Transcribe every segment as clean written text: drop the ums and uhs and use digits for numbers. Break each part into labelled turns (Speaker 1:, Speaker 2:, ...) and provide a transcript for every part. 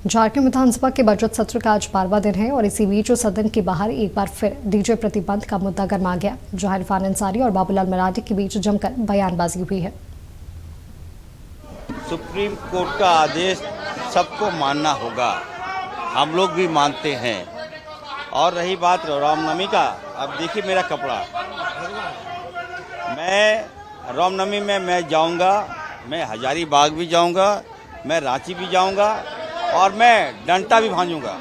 Speaker 1: झारखंड विधानसभा के बजट सत्र का आज 12वां दिन है और इसी बीच सदन के बाहर एक बार फिर डीजे प्रतिबंध का मुद्दा गर्मा गया, जहां इरफान अंसारी और बाबूलाल मरांडी के बीच जमकर बयानबाजी हुई है।
Speaker 2: सुप्रीम कोर्ट का आदेश सबको मानना होगा, हम लोग भी मानते हैं। और रही बात रामनवमी का, अब देखिए मेरा कपड़ा, मैं रामनवमी में मैं जाऊंगा, मैं हजारीबाग भी जाऊंगा, मैं रांची भी जाऊंगा और मैं डंटा भी भांजूंगा।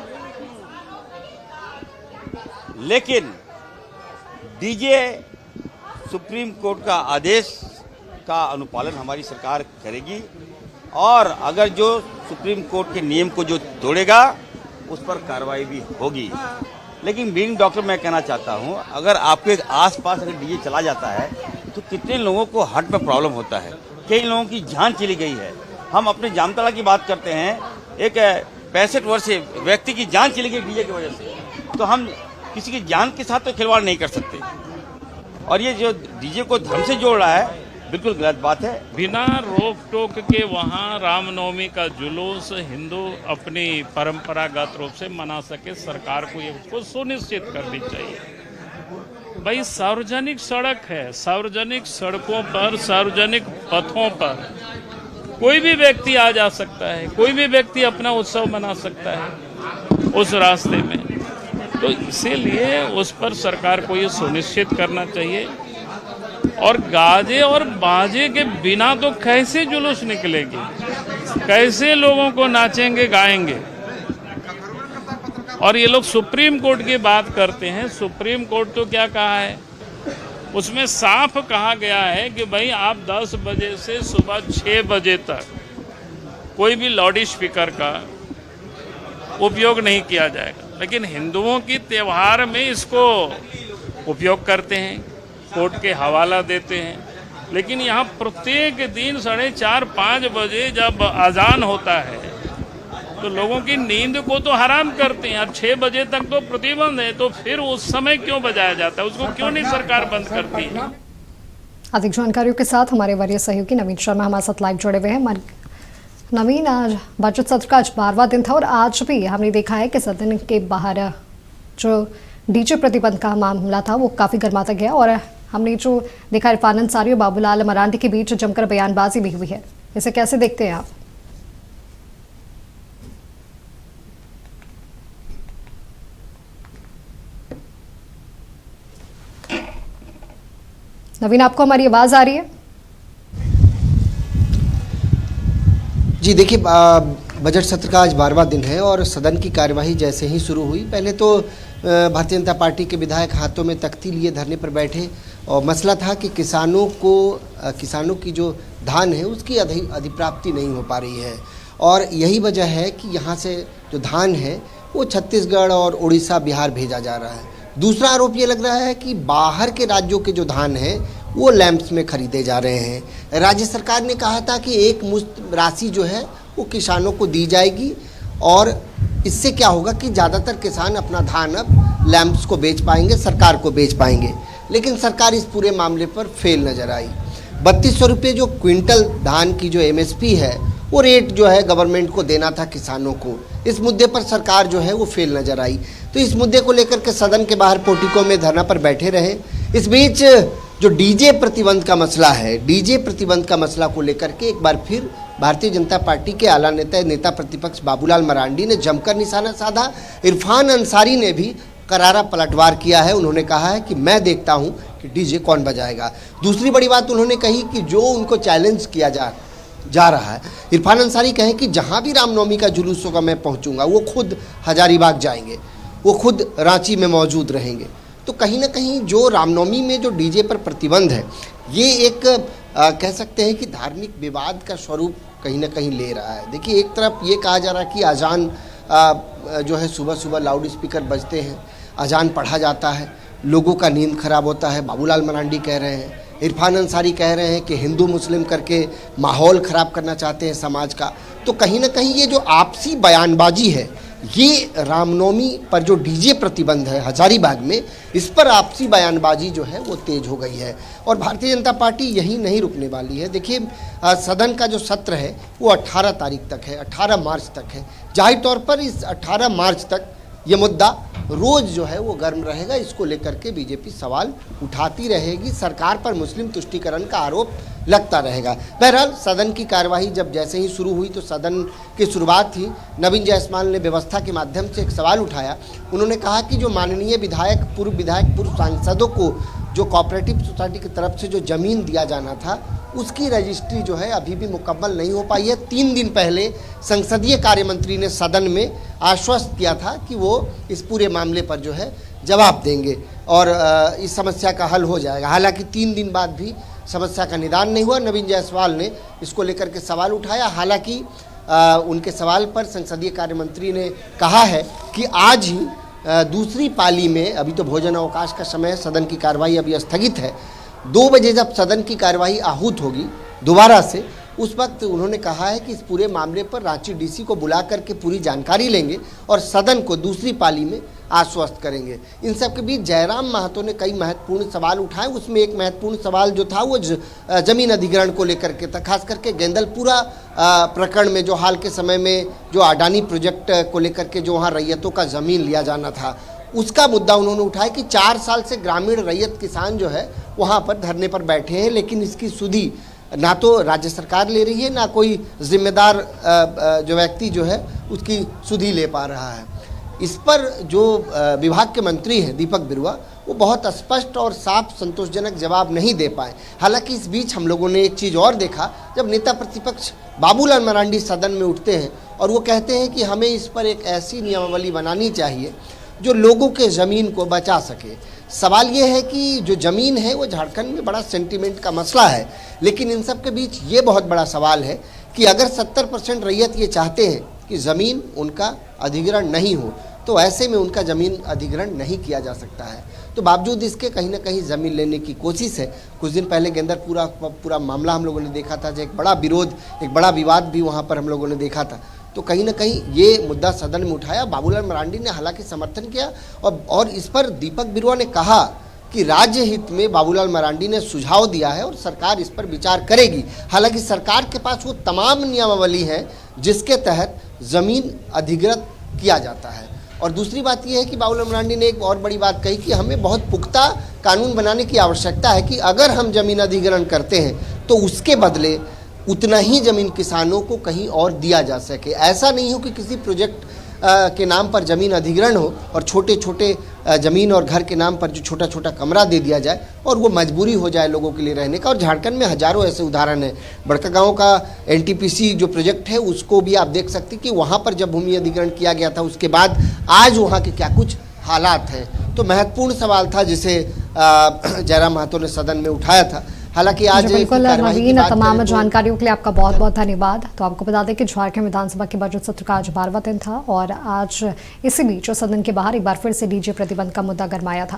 Speaker 2: लेकिन डीजे सुप्रीम कोर्ट का आदेश का अनुपालन हमारी सरकार करेगी और अगर जो सुप्रीम कोर्ट के नियम को जो तोड़ेगा उस पर कार्रवाई भी होगी। लेकिन बीइंग डॉक्टर मैं कहना चाहता हूं, अगर आपके आसपास अगर डीजे चला जाता है तो कितने लोगों को हार्ट में प्रॉब्लम होता है, कई लोगों की जान चली गई है। हम अपने जामताड़ा की बात करते हैं, एक 65 वर्षीय व्यक्ति की जान चली गई डीजे की वजह से, तो हम किसी की जान के साथ तो खिलवाड़ नहीं कर सकते। और ये जो डीजे को धर्म से जोड़ रहा है, बिल्कुल गलत बात है।
Speaker 3: बिना रोक टोक के वहाँ रामनवमी का जुलूस हिंदू अपनी परंपरागत रूप से मना सके, सरकार को ये उसको सुनिश्चित करनी चाहिए। भाई सार्वजनिक सड़क है, सार्वजनिक सड़कों पर, सार्वजनिक पथों पर कोई भी व्यक्ति आ जा सकता है, कोई भी व्यक्ति अपना उत्सव मना सकता है उस रास्ते में। तो इसीलिए उस पर सरकार को ये सुनिश्चित करना चाहिए। और गाजे और बाजे के बिना तो कैसे जुलूस निकलेगी, कैसे लोगों को नाचेंगे गाएंगे। और ये लोग सुप्रीम कोर्ट की बात करते हैं, सुप्रीम कोर्ट तो क्या कहा है, उसमें साफ कहा गया है कि भाई आप 10 बजे से सुबह 6 बजे तक कोई भी लाउड स्पीकर का उपयोग नहीं किया जाएगा। लेकिन हिंदुओं की त्यौहार में इसको उपयोग करते हैं, कोर्ट के हवाला देते हैं। लेकिन यहाँ प्रत्येक दिन 4:30-5 बजे जब अजान होता है तो लोगों की नींद को तो हराम करते हैं और 6 बजे तक तो प्रतिबंध है, तो फिर उस समय क्यों बजाया जाता है, उसको क्यों नहीं सरकार बंद करती है।
Speaker 1: अधिक जानकारियों के साथ हमारे वरीय सहयोगी नवीन शर्मा हमारे साथ लाइव जुड़े हुए हैं। नवीन, आज बजट सत्र का आज 12वां दिन था और आज भी हमने देखा है कि सदन के बाहर जो डीजे प्रतिबंध का मामला था वो काफ़ी गर्माता गया और हमने जो देखा इरफान अंसारी और बाबूलाल मरांडी के बीच जमकर बयानबाजी भी हुई है। इसे कैसे देखते हैं आप? नवीन, आपको हमारी आवाज आ रही है?
Speaker 4: जी देखिए, बजट सत्र का आज 12वां दिन है और सदन की कार्यवाही जैसे ही शुरू हुई, पहले तो भारतीय जनता पार्टी के विधायक हाथों में तख्ती लिए धरने पर बैठे और मसला था कि किसानों की जो धान है उसकी अधिप्राप्ति नहीं हो पा रही है और यही वजह है कि यहाँ से जो धान है वो छत्तीसगढ़ और उड़ीसा, बिहार भेजा जा रहा है। दूसरा आरोप ये लग रहा है कि बाहर के राज्यों के जो धान है वो लैंप्स में खरीदे जा रहे हैं। राज्य सरकार ने कहा था कि एक मुश्त राशि जो है वो किसानों को दी जाएगी और इससे क्या होगा कि ज़्यादातर किसान अपना धान अब लैंप्स को बेच पाएंगे, सरकार को बेच पाएंगे। लेकिन सरकार इस पूरे मामले पर फेल नज़र आई। 3200 रुपये जो क्विंटल धान की जो MSP है वो रेट जो है गवर्नमेंट को देना था किसानों को, इस मुद्दे पर सरकार जो है वो फेल नज़र आई। तो इस मुद्दे को लेकर के सदन के बाहर पोर्टिको में धरना पर बैठे रहे। इस बीच जो डीजे प्रतिबंध का मसला है, डीजे प्रतिबंध का मसला को लेकर के एक बार फिर भारतीय जनता पार्टी के आला नेता प्रतिपक्ष बाबूलाल मरांडी ने जमकर निशाना साधा। इरफान अंसारी ने भी करारा पलटवार किया है। उन्होंने कहा है कि मैं देखता हूं कि डीजे कौन बजाएगा। दूसरी बड़ी बात उन्होंने कही कि जो उनको चैलेंज किया जा रहा है, इरफान अंसारी कहें कि जहां भी रामनवमी का जुलूस होगा मैं पहुंचूंगा, वो खुद हजारीबाग जाएंगे, वो खुद रांची में मौजूद रहेंगे। तो कहीं ना कहीं जो रामनवमी में जो डीजे पर प्रतिबंध है ये एक कह सकते हैं कि धार्मिक विवाद का स्वरूप कहीं ना कहीं ले रहा है। देखिए, एक तरफ ये कहा जा रहा है कि अजान जो है सुबह सुबह लाउड स्पीकर बजते हैं, अजान पढ़ा जाता है, लोगों का नींद खराब होता है। बाबूलाल मरांडी कह रहे हैं, इरफान अंसारी कह रहे हैं कि हिंदू मुस्लिम करके माहौल ख़राब करना चाहते हैं समाज का। तो कहीं ना कहीं ये जो आपसी बयानबाजी है ये रामनवमी पर जो डीजे प्रतिबंध है हजारीबाग में, इस पर आपसी बयानबाजी जो है वो तेज हो गई है और भारतीय जनता पार्टी यही नहीं रुकने वाली है। देखिए सदन का जो सत्र है वो 18 तारीख तक है, 18 मार्च तक है। जाहिर तौर पर इस 18 मार्च तक ये मुद्दा रोज जो है वो गर्म रहेगा। इसको लेकर के बीजेपी सवाल उठाती रहेगी, सरकार पर मुस्लिम तुष्टीकरण का आरोप लगता रहेगा। बहरहाल सदन की कार्यवाही जब जैसे ही शुरू हुई तो सदन की शुरुआत थी, नवीन जायसवाल ने व्यवस्था के माध्यम से एक सवाल उठाया। उन्होंने कहा कि जो माननीय विधायक पूर्व सांसदों को जो कोऑपरेटिव सोसाइटी की तरफ से जो ज़मीन दिया जाना था उसकी रजिस्ट्री जो है अभी भी मुकम्मल नहीं हो पाई है। 3 दिन पहले संसदीय कार्य मंत्री ने सदन में आश्वस्त किया था कि वो इस पूरे मामले पर जो है जवाब देंगे और इस समस्या का हल हो जाएगा। हालांकि 3 दिन बाद भी समस्या का निदान नहीं हुआ। नवीन जायसवाल ने इसको लेकर के सवाल उठाया। हालांकि उनके सवाल पर संसदीय कार्य मंत्री ने कहा है कि आज ही दूसरी पाली में, अभी तो भोजन अवकाश का समय है, सदन की कार्यवाही अभी स्थगित है, 2 बजे जब सदन की कार्यवाही आहूत होगी दोबारा से, उस वक्त उन्होंने कहा है कि इस पूरे मामले पर रांची डीसी को बुला करके पूरी जानकारी लेंगे और सदन को दूसरी पाली में आश्वस्त करेंगे। इन सब के बीच जयराम महतो ने कई महत्वपूर्ण सवाल उठाए। उसमें एक महत्वपूर्ण सवाल जो था वो जमीन अधिग्रहण को लेकर के था, खास करके गेंदलपुरा प्रकरण में जो हाल के समय में जो अडानी प्रोजेक्ट को लेकर के जो वहाँ रैयतों का ज़मीन लिया जाना था, उसका मुद्दा उन्होंने उठाया कि 4 साल से ग्रामीण रैयत किसान जो है वहाँ पर धरने पर बैठे हैं, लेकिन इसकी सुधी ना तो राज्य सरकार ले रही है, ना कोई जिम्मेदार जो व्यक्ति जो है उसकी सुधी ले पा रहा है। इस पर जो विभाग के मंत्री हैं दीपक बिरुआ, वो बहुत स्पष्ट और साफ संतोषजनक जवाब नहीं दे पाए। हालांकि इस बीच हम लोगों ने एक चीज़ और देखा, जब नेता प्रतिपक्ष बाबूलाल मरांडी सदन में उठते हैं और वो कहते हैं कि हमें इस पर एक ऐसी नियमावली बनानी चाहिए जो लोगों के ज़मीन को बचा सके। सवाल ये है कि जो ज़मीन है वो झारखंड में बड़ा सेंटीमेंट का मसला है, लेकिन इन सब के बीच ये बहुत बड़ा सवाल है कि अगर 70% रैयत ये चाहते हैं कि ज़मीन उनका अधिग्रहण नहीं हो, तो ऐसे में उनका ज़मीन अधिग्रहण नहीं किया जा सकता है। तो बावजूद इसके कहीं ना कहीं ज़मीन लेने की कोशिश है। कुछ दिन पहले गेंदरपुरा पूरा मामला हम लोगों ने देखा था, जो एक बड़ा विरोध, एक बड़ा विवाद भी वहाँ पर हम लोगों ने देखा था। तो कहीं ना कहीं ये मुद्दा सदन में उठाया। बाबूलाल मरांडी ने हालांकि समर्थन किया और इस पर दीपक बिरुआ ने कहा कि राज्य हित में बाबूलाल मरांडी ने सुझाव दिया है और सरकार इस पर विचार करेगी। हालांकि सरकार के पास वो तमाम नियमावली है जिसके तहत ज़मीन अधिग्रहित किया जाता है। और दूसरी बात यह है कि बाबूलाल मरांडी ने एक और बड़ी बात कही कि हमें बहुत पुख्ता कानून बनाने की आवश्यकता है कि अगर हम ज़मीन अधिग्रहण करते हैं तो उसके बदले उतना ही ज़मीन किसानों को कहीं और दिया जा सके। ऐसा नहीं हो कि किसी प्रोजेक्ट के नाम पर ज़मीन अधिग्रहण हो और छोटे छोटे ज़मीन और घर के नाम पर जो छोटा छोटा कमरा दे दिया जाए और वो मजबूरी हो जाए लोगों के लिए रहने का। और झारखंड में हज़ारों ऐसे उदाहरण हैं। बड़कागांव का एनटीपीसी जो प्रोजेक्ट है उसको भी आप देख सकते हैं कि वहाँ पर जब भूमि अधिग्रहण किया गया था उसके बाद आज वहाँ के क्या कुछ हालात हैं। तो महत्वपूर्ण सवाल था जिसे जयराम महतो ने सदन में उठाया था। हालांकि आज
Speaker 1: बिल्कुल नवीन, तमाम जानकारियों के लिए आपका बहुत बहुत धन्यवाद। तो आपको बता दें कि झारखंड विधानसभा के बजट सत्र का आज 12वां दिन था और आज इसी बीच सदन के बाहर एक बार फिर से डीजे प्रतिबंध का मुद्दा गरमाया था।